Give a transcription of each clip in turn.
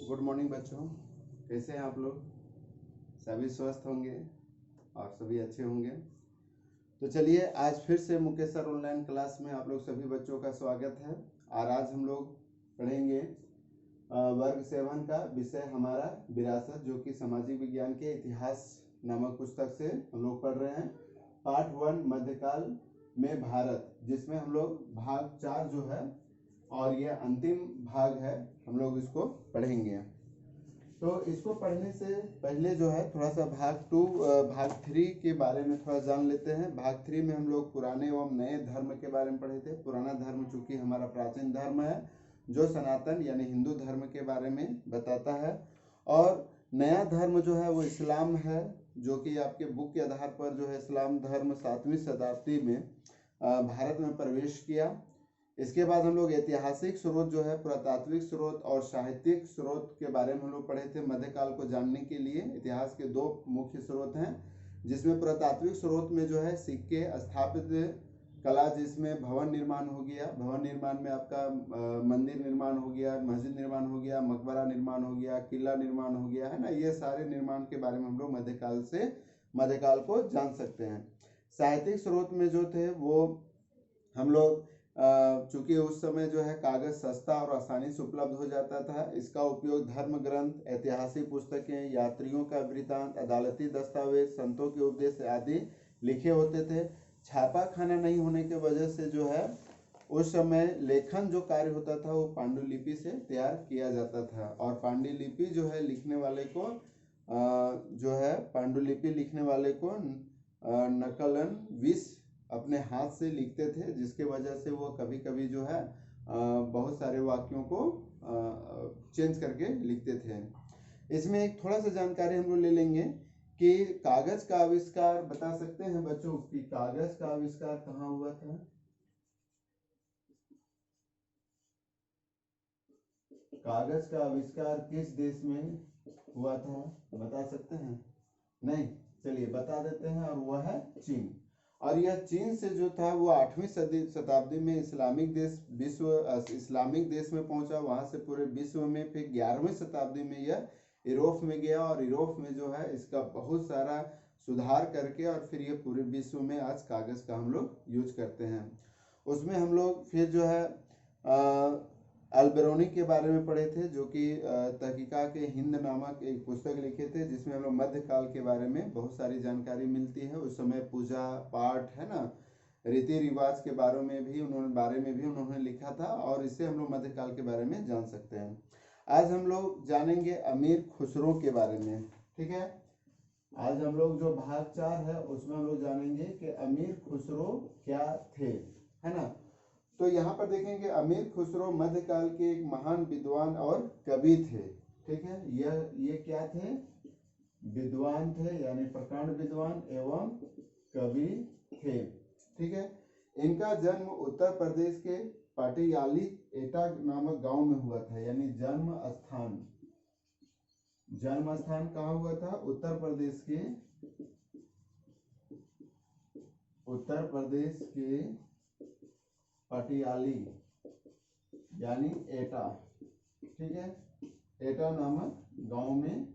Good morning बच्चों। कैसे हैं आप लोग? सभी स्वस्थ होंगे और सभी अच्छे होंगे। तो चलिए आज फिर से मुकेश सर ऑनलाइन क्लास में आप लोग सभी बच्चों का स्वागत है। और आज हम लोग पढ़ेंगे वर्ग 7 का विषय हमारा विरासत, जो कि सामाजिक विज्ञान के इतिहास नामक पुस्तक से हम लोग पढ़ रहे हैं। पार्ट 1 मध्यकाल में भारत, जिसमें हम लोग भाग 4 जो है और यह अंतिम भाग है, हम लोग इसको पढ़ेंगे। तो इसको पढ़ने से पहले जो है थोड़ा सा भाग 3 के बारे में थोड़ा जान लेते हैं। भाग 3 में हम लोग पुराने एवं नए धर्म के बारे में पढ़े थे। पुराना धर्म चूंकि हमारा प्राचीन धर्म है, जो सनातन यानी हिंदू धर्म के बारे में बताता है, और नया धर्म जो है वो इस्लाम है, जो कि आपके बुक के आधार पर जो है इस्लाम धर्म 7वीं शताब्दी में भारत में प्रवेश किया। इसके बाद हम लोग ऐतिहासिक स्रोत जो है, पुरातात्विक स्रोत और साहित्यिक स्रोत के बारे में हम लोग पढ़े थे। मध्यकाल को जानने के लिए इतिहास के 2 मुख्य स्रोत हैं, जिसमें पुरातात्विक स्रोत में जो है सिक्के, स्थापित कला, जिसमें भवन निर्माण हो गया, भवन निर्माण में आपका मंदिर निर्माण हो गया, मस्जिद निर्माण हो गया, मकबरा निर्माण हो गया, किला निर्माण हो गया, है ना। ये सारे निर्माण के बारे में हम लोग मध्यकाल को जान सकते हैं। साहित्यिक स्रोत में जो थे वो हम लोग चूंकि उस समय जो है कागज सस्ता और आसानी से उपलब्ध हो जाता था, इसका उपयोग धर्म ग्रंथ, ऐतिहासिक पुस्तकें, यात्रियों का वृत्तांत, अदालती दस्तावेज, संतों के उपदेश आदि लिखे होते थे। छापा खाना नहीं होने की वजह से जो है उस समय लेखन जो कार्य होता था वो पांडुलिपि से तैयार किया जाता था। और पांडुलिपि जो है लिखने वाले को पांडुलिपि लिखने वाले को नकलन विष अपने हाथ से लिखते थे, जिसके वजह से वो कभी कभी जो है बहुत सारे वाक्यों को चेंज करके लिखते थे। इसमें एक थोड़ा सा जानकारी हम लोग ले लेंगे कि कागज का आविष्कार बता सकते हैं बच्चों कि कागज का आविष्कार कहाँ हुआ था? कागज का आविष्कार किस देश में हुआ था, बता सकते हैं? नहीं, चलिए बता देते हैं, और वह है चीन। और यह चीन से जो था वो 8वीं शताब्दी में इस्लामिक देश में पहुंचा। वहां से पूरे विश्व में, फिर 11वीं शताब्दी में यह यूरोप में गया, और यूरोप में जो है इसका बहुत सारा सुधार करके और फिर ये पूरे विश्व में आज कागज का हम लोग यूज करते हैं। उसमें हम लोग फिर जो है अल्बेरोनी के बारे में पढ़े थे, जो कि तहकीका के हिंद नामक एक पुस्तक लिखे थे, जिसमें हम लोग मध्यकाल के बारे में बहुत सारी जानकारी मिलती है। उस समय पूजा पाठ, है ना, रीति रिवाज के बारे में भी उन्होंने लिखा था, और इससे हम लोग मध्यकाल के बारे में जान सकते हैं। आज हम लोग जानेंगे अमीर खुसरो के बारे में, ठीक है। आज हम लोग जो भाग 4 है उसमें हम लोग जानेंगे कि अमीर खुसरो क्या थे, है ना। तो यहाँ पर देखेंगे अमीर खुसरो मध्यकाल के एक महान विद्वान और कवि थे, ठीक है। ये क्या थे? विद्वान थे, यानी प्रकांड विद्वान एवं कवि थे, ठीक है। इनका जन्म उत्तर प्रदेश के पाटियाली एटा नामक गांव में हुआ था, यानी जन्म स्थान कहाँ हुआ था? उत्तर प्रदेश के पटियाली यानी एटा, ठीक है, एटा नामक गांव में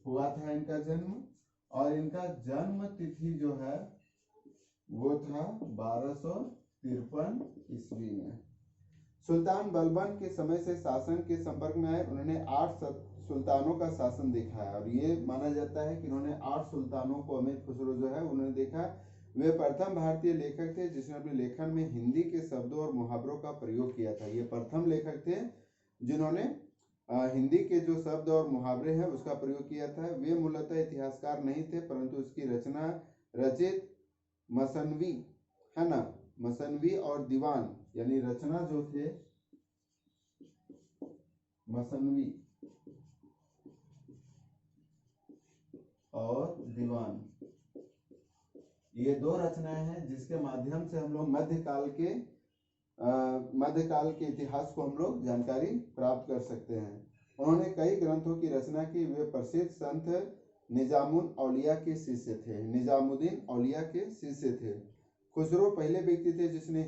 हुआ था इनका जन्म। और इनका जन्म तिथि जो है वो था 1253 ईस्वी में। सुल्तान बलबन के समय से शासन के संपर्क में आए। उन्होंने 8 सुल्तानों का शासन देखा है, और ये माना जाता है कि इन्होंने 8 सुल्तानों को, अमीर खुसरो जो है उन्होंने देखा। वे प्रथम भारतीय लेखक थे जिसने अपने लेखन में हिंदी के शब्दों और मुहावरों का प्रयोग किया था। ये प्रथम लेखक थे जिन्होंने हिंदी के जो शब्द और मुहावरे हैं उसका प्रयोग किया था। वे मूलतः इतिहासकार नहीं थे, परंतु उसकी रचना रचित मसनवी, है ना, मसनवी और दीवान, यानी रचना जो थे मसनवी और दीवान, ये 2 रचनाएं हैं जिसके माध्यम से हम लोग मध्यकाल के इतिहास को हम लोग जानकारी प्राप्त कर सकते हैं। उन्होंने कई ग्रंथों की रचना की। वे प्रसिद्ध संत निजामुद्दीन औलिया के शिष्य थे। खुसरो पहले व्यक्ति थे जिसने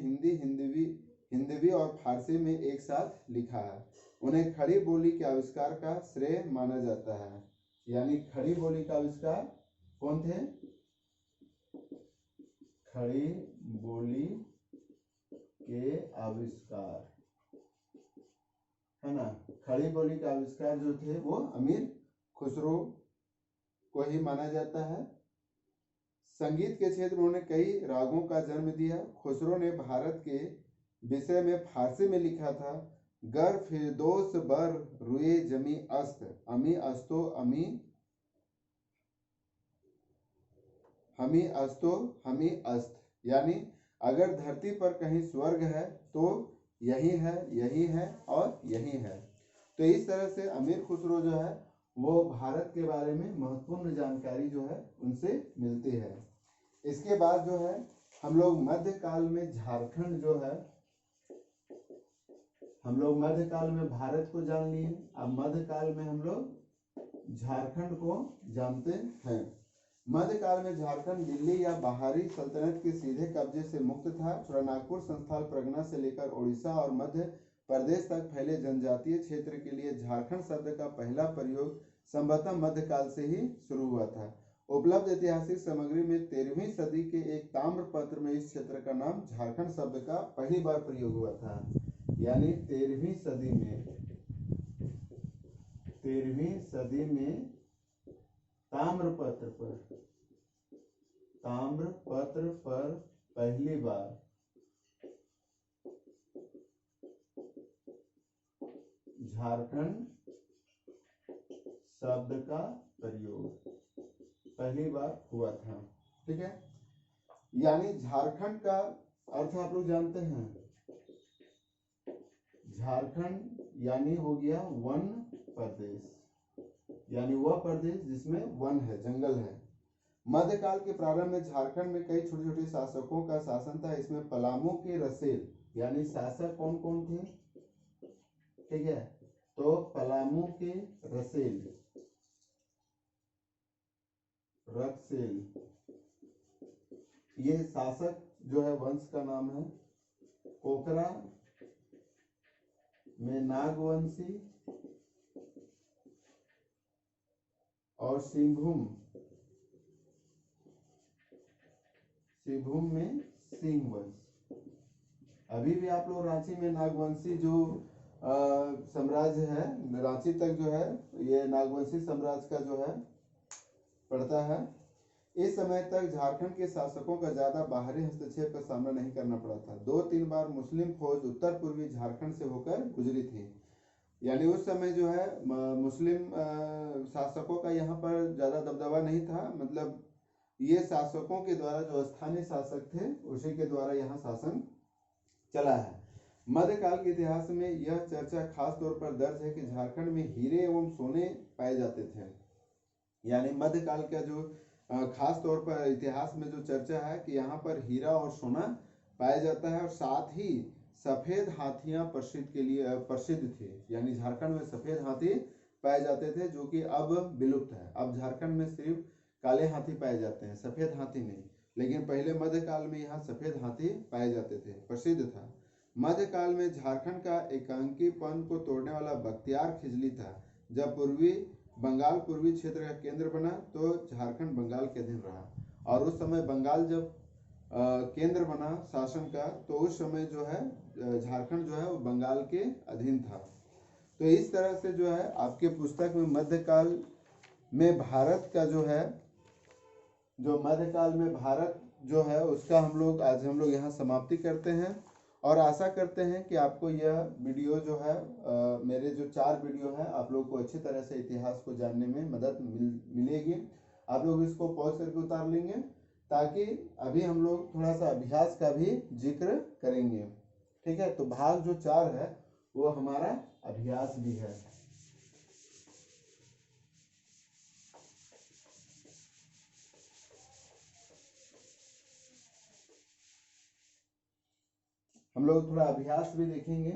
हिंदी और फारसी में एक साथ लिखा है। उन्हें खड़ी बोली के आविष्कार का श्रेय माना जाता है। यानी खड़ी बोली का आविष्कार कौन थे? खड़ी बोली के आविष्कार, है ना, खड़ी बोली का आविष्कार जो थे वो अमीर खुसरो को ही माना जाता है। संगीत के क्षेत्र में उन्होंने कई रागों का जन्म दिया। खुसरो ने भारत के विषय में फारसी में लिखा था, गर फिरदोस बर रुए जमी अस्त अमी अस्तो अमी हमी अस्तो हमी अस्त, यानी अगर धरती पर कहीं स्वर्ग है तो यही है, यही है और यही है। तो इस तरह से अमीर खुसरो जो है वो भारत के बारे में महत्वपूर्ण जानकारी जो है उनसे मिलती है। इसके बाद जो है हम लोग मध्यकाल में झारखंड जो है, हम लोग मध्यकाल में भारत को जान लिए, अब मध्यकाल में हम लोग झारखंड को जानते हैं। मध्यकाल में झारखंड दिल्ली या बाहरी सल्तनत के सीधे कब्जे से मुक्त था। नागपुर संस्थान परगना से लेकर उड़ीसा और मध्य प्रदेश तक फैले जनजातीय क्षेत्र के लिए झारखंड शब्द का पहला प्रयोग संभवतः मध्यकाल से ही शुरू हुआ था। उपलब्ध ऐतिहासिक सामग्री में 13वीं सदी के एक ताम्र पत्र में इस क्षेत्र का नाम झारखंड शब्द का पहली बार प्रयोग हुआ था। यानी 13वीं सदी में ताम्र पत्र पर पहली बार झारखंड शब्द का प्रयोग पहली बार हुआ था। ठीक है, यानी झारखंड का अर्थ आप लोग जानते हैं, झारखंड यानी हो गया वन प्रदेश, यानी वह प्रदेश जिसमें वन है, जंगल है। मध्यकाल के प्रारंभ में झारखंड में कई छोटे छोटे शासकों का शासन था। इसमें पलामू के रसेल यानी शासक कौन कौन थे? ठीक है, तो पलामू के रसेल ये शासक जो है वंश का नाम है। पोखरा में नागवंशी और सिंहभूम में सिंह वंश। अभी भी आप लोग रांची में नागवंशी जो साम्राज्य है, रांची तक जो है ये नागवंशी साम्राज्य का जो है पड़ता है। इस समय तक झारखंड के शासकों का ज्यादा बाहरी हस्तक्षेप का सामना नहीं करना पड़ा था। 2-3 बार मुस्लिम फौज उत्तर पूर्वी झारखंड से होकर गुजरी थी। यानी उस समय जो है मुस्लिम शासकों का यहाँ पर ज्यादा दबदबा नहीं था, मतलब ये शासकों के द्वारा, जो स्थानीय शासक थे उसी के द्वारा यहाँ शासन चला है। मध्यकाल के इतिहास में यह चर्चा खास तौर पर दर्ज है कि झारखंड में हीरे एवं सोने पाए जाते थे। यानी मध्यकाल का जो खास तौर पर इतिहास में जो चर्चा है कि यहाँ पर हीरा और सोना पाया जाता है, और साथ ही सफेद हाथियां प्रसिद्ध थे। यानी झारखंड में सफेद हाथी पाए जाते थे, जो कि अब विलुप्त है। अब झारखंड में सिर्फ काले हाथी पाए जाते हैं, सफेद हाथी नहीं। लेकिन पहले मध्यकाल में यहाँ सफेद हाथी पाए जाते थे, प्रसिद्ध था। मध्यकाल में झारखंड का एकांकीपन को तोड़ने वाला बख्तियार खिजली था। जब पूर्वी बंगाल पूर्वी क्षेत्र का केंद्र बना तो झारखंड बंगाल के अधीन रहा, और उस समय बंगाल जब केंद्र बना शासन का, तो उस समय जो है झारखंड जो है वो बंगाल के अधीन था। तो इस तरह से जो है आपके पुस्तक में मध्यकाल में भारत का जो है, जो मध्यकाल में भारत जो है उसका हम लोग आज यहाँ समाप्ति करते हैं। और आशा करते हैं कि आपको यह वीडियो जो है मेरे जो 4 वीडियो है आप लोग को अच्छी तरह से इतिहास को जानने में मदद मिलेगी। आप लोग इसको पॉज करके उतार लेंगे, ताकि अभी हम लोग थोड़ा सा अभ्यास का भी जिक्र करेंगे। ठीक है, तो भाग जो 4 है वो हमारा अभ्यास भी है। हम लोग थोड़ा अभ्यास भी देखेंगे।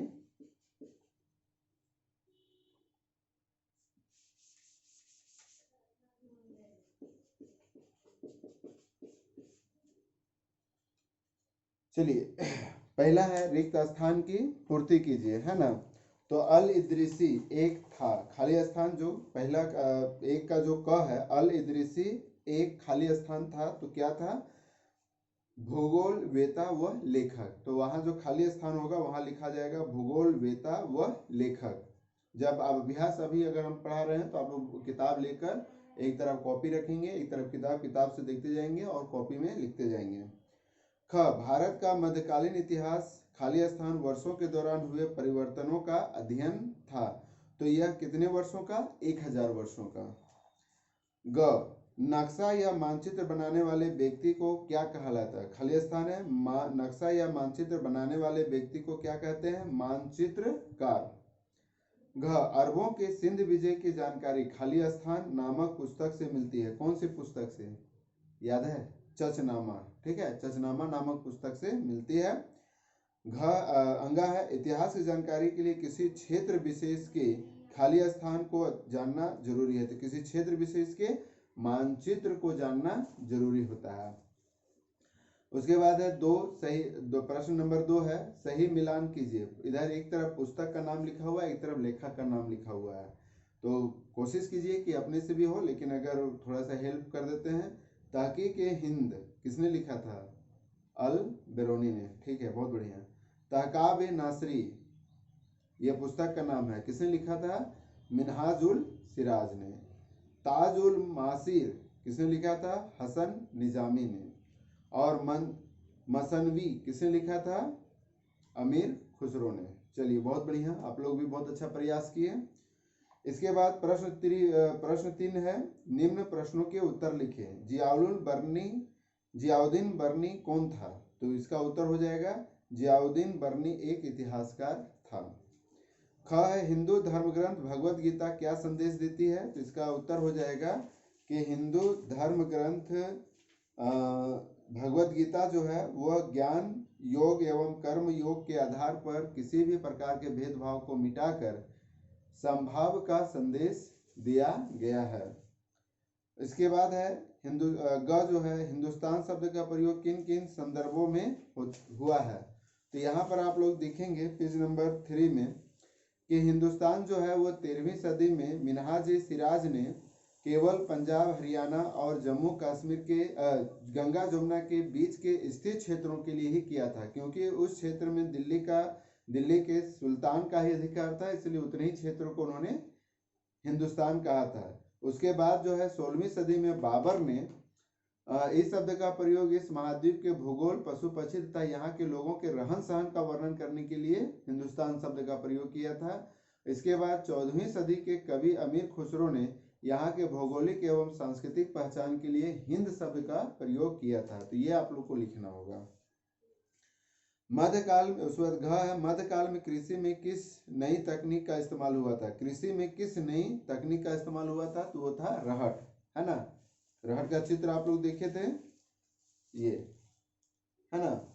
चलिए, पहला है रिक्त स्थान की पूर्ति कीजिए, है ना। तो अल इद्रिसी एक था, खाली स्थान जो पहला एक का जो क है, अल इद्रिसी एक खाली स्थान था, तो क्या था, भूगोल वेता व लेखक। तो वहाँ जो खाली स्थान होगा वहाँ लिखा जाएगा भूगोल वेता व लेखक। जब आप अभ्यास अभी अगर हम पढ़ा रहे हैं तो आप लोग किताब लेकर एक तरफ कॉपी रखेंगे, एक तरफ किताब, किताब से देखते जाएंगे और कॉपी में लिखते जाएंगे। ख, भारत का मध्यकालीन इतिहास खाली स्थान वर्षों के दौरान हुए परिवर्तनों का अध्ययन था। तो यह कितने वर्षों का, 1000 वर्षों का। ग, नक्शा या मानचित्र बनाने वाले व्यक्ति को क्या कहलाता है, खाली स्थान है, नक्शा या मानचित्र बनाने वाले व्यक्ति को क्या कहते हैं, मानचित्रकार। घ, अरबों के सिंध विजय की जानकारी खाली स्थान नामक पुस्तक से मिलती है। कौन सी पुस्तक से, याद है, चचनामा, ठीक है, चचनामा नामक पुस्तक से मिलती है। घ, अंगा है, इतिहास की जानकारी के लिए किसी क्षेत्र विशेष के खाली स्थान को जानना जरूरी है। तो किसी क्षेत्र विशेष के मानचित्र को जानना जरूरी होता है। उसके बाद है प्रश्न नंबर 2 है, सही मिलान कीजिए। इधर एक तरफ पुस्तक का नाम लिखा हुआ है, एक तरफ लेखक का नाम लिखा हुआ है। तो कोशिश कीजिए कि अपने से भी हो, लेकिन अगर थोड़ा सा हेल्प कर देते हैं। तहकीक हिंद किसने लिखा था, अल बेरोनी ने, ठीक है, बहुत बढ़िया। तहकाब नासरी ये पुस्तक का नाम है, किसने लिखा था, मिनहाजुल सिराज ने। ताजुल मासिर किसने लिखा था, हसन निजामी ने। और मसनवी किसने लिखा था, अमीर खुसरो ने। चलिए बहुत बढ़िया, आप लोग भी बहुत अच्छा प्रयास किए। इसके बाद प्रश्न 3 है, निम्न प्रश्नों के उत्तर लिखें। जियाउद्दीन बर्नी कौन था। तो इसका उत्तर हो जाएगा जियाउद्दीन बर्नी एक इतिहासकार था। ख है, हिंदू धर्म ग्रंथ भगवत गीता क्या संदेश देती है। तो इसका उत्तर हो जाएगा कि हिंदू धर्म ग्रंथ भगवत गीता जो है वह ज्ञान योग एवं कर्म योग के आधार पर किसी भी प्रकार के भेदभाव को मिटाकर संभाव का संदेश दिया गया है। इसके बाद है ग जो है, हिंदुस्तान शब्द का प्रयोग किन किन संदर्भों में हुआ है। तो यहाँ पर आप लोग देखेंगे पेज नंबर 3 में कि हिंदुस्तान जो है वो 13वीं सदी में मिनहाज सिराज ने केवल पंजाब हरियाणा और जम्मू कश्मीर के गंगा जमुना के बीच के स्थित क्षेत्रों के लिए ही किया था, क्योंकि उस क्षेत्र में दिल्ली के सुल्तान का ही अधिकार था, इसलिए उतने ही क्षेत्रों को उन्होंने हिंदुस्तान कहा था। उसके बाद जो है 16वीं सदी में बाबर ने इस शब्द का प्रयोग इस महाद्वीप के भूगोल, पशु पक्षी तथा यहाँ के लोगों के रहन सहन का वर्णन करने के लिए हिंदुस्तान शब्द का प्रयोग किया था। इसके बाद 14वीं सदी के कवि अमीर खुसरो ने यहाँ के भौगोलिक एवं सांस्कृतिक पहचान के लिए हिंद शब्द का प्रयोग किया था। तो ये आप लोग को लिखना होगा। मध्यकाल में, उस वक्त घ है, मध्यकाल में कृषि में किस नई तकनीक का इस्तेमाल हुआ था। कृषि में किस नई तकनीक का इस्तेमाल हुआ था, तो वो था रहट, है ना। रहट का चित्र आप लोग देखे थे, ये है ना।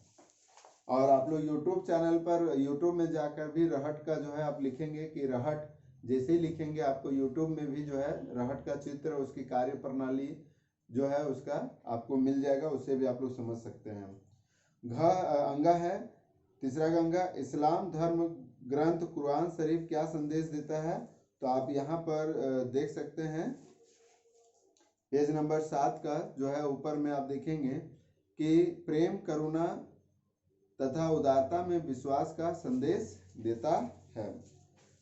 और आप लोग यूट्यूब चैनल पर, यूट्यूब में जाकर भी रहट का जो है आप लिखेंगे कि रहट, जैसे ही लिखेंगे आपको यूट्यूब में भी जो है रहट का चित्र, उसकी कार्य प्रणाली जो है उसका आपको मिल जाएगा, उससे भी आप लोग समझ सकते हैं। घ अंगा है, तीसरा अंगा, इस्लाम धर्म ग्रंथ कुरान शरीफ क्या संदेश देता है। तो आप यहाँ पर देख सकते हैं पेज नंबर 7 का जो है ऊपर में आप देखेंगे कि प्रेम करुणा तथा उदारता में विश्वास का संदेश देता है।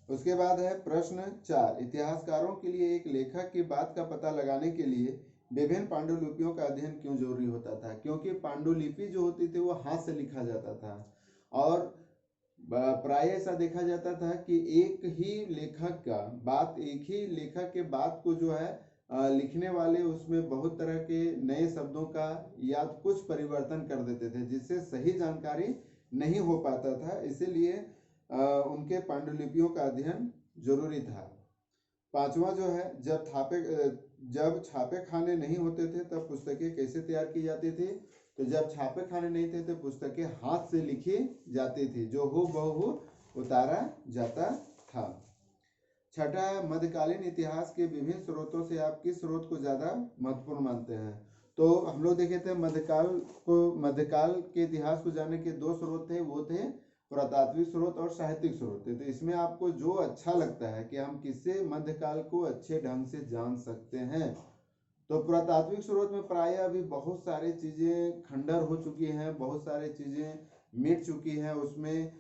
उसके बाद है प्रश्न 4, इतिहासकारों के लिए एक लेखक की बात का पता लगाने के लिए विभिन्न पांडुलिपियों का अध्ययन क्यों जरूरी होता था। क्योंकि पांडुलिपि जो होती थी वो हाथ से लिखा जाता था और प्राय ऐसा देखा जाता था कि एक ही लेखक के बात को जो है लिखने वाले उसमें बहुत तरह के नए शब्दों का या कुछ परिवर्तन कर देते थे, जिससे सही जानकारी नहीं हो पाता था, इसीलिए उनके पांडुलिपियों का अध्ययन जरूरी था। 5वां जो है, जब छापे खाने नहीं होते थे तब पुस्तकें कैसे तैयार की जाती थी। तो जब छापे खाने नहीं थे तो पुस्तकें हाथ से लिखी जाती थी, जो हूबहू उतारा जाता था। 6, मध्यकालीन इतिहास के विभिन्न स्रोतों से आप किस स्रोत को ज्यादा महत्वपूर्ण मानते हैं। तो हम लोग देखे थे मध्यकाल के इतिहास को जानने के 2 स्रोत थे, वो थे पुरातात्विक स्रोत और साहित्यिक स्रोत। तो इसमें आपको जो अच्छा लगता है कि हम किससे मध्यकाल को अच्छे ढंग से जान सकते हैं, तो पुरातात्विक स्रोत में प्रायः अभी बहुत सारी चीज़ें खंडर हो चुकी हैं, बहुत सारी चीज़ें मिट चुकी हैं, उसमें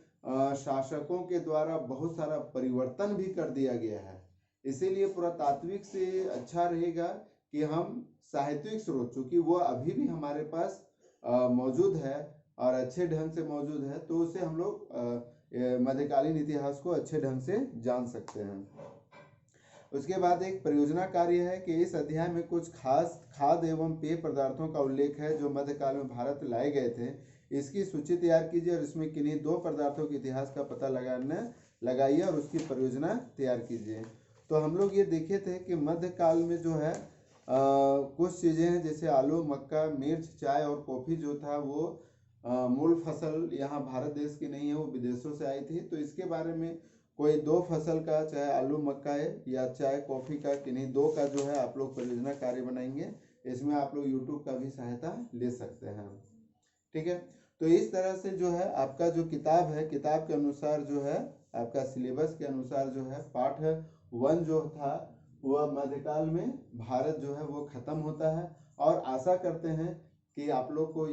शासकों के द्वारा बहुत सारा परिवर्तन भी कर दिया गया है। इसीलिए पुरातात्विक से अच्छा रहेगा कि हम साहित्यिक स्रोत, चूँकि वो अभी भी हमारे पास मौजूद है और अच्छे ढंग से मौजूद है, तो उसे हम लोग मध्यकालीन इतिहास को अच्छे ढंग से जान सकते हैं। उसके बाद एक परियोजना कार्य है कि इस अध्याय में कुछ खास खाद्य एवं पेय पदार्थों का उल्लेख है जो मध्यकाल में भारत लाए गए थे। इसकी सूची तैयार कीजिए और इसमें किन्हीं 2 पदार्थों के इतिहास का पता लगाइए और उसकी परियोजना तैयार कीजिए। तो हम लोग ये देखे थे कि मध्यकाल में जो है कुछ चीज़ें हैं, जैसे आलू, मक्का, मिर्च, चाय और कॉफ़ी जो था वो मूल फसल यहाँ भारत देश की नहीं है, वो विदेशों से आई थी। तो इसके बारे में कोई 2 फसल का, चाहे आलू मक्का है या चाहे कॉफ़ी का, किन्हीं 2 का जो है आप लोग परियोजना कार्य बनाएंगे। इसमें आप लोग यूट्यूब का भी सहायता ले सकते हैं, ठीक है। तो इस तरह से जो है आपका जो किताब है, किताब के अनुसार जो है आपका सिलेबस के अनुसार जो है पाठ 1 जो था वह मध्यकाल में भारत जो है वो ख़त्म होता है। और आशा करते हैं कि आप लोग को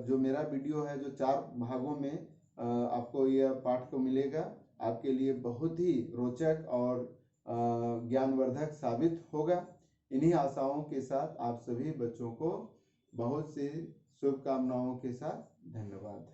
जो मेरा वीडियो है जो 4 भागों में आपको यह पाठ को मिलेगा, आपके लिए बहुत ही रोचक और ज्ञानवर्धक साबित होगा। इन्हीं आशाओं के साथ आप सभी बच्चों को बहुत सी शुभकामनाओं के साथ धन्यवाद।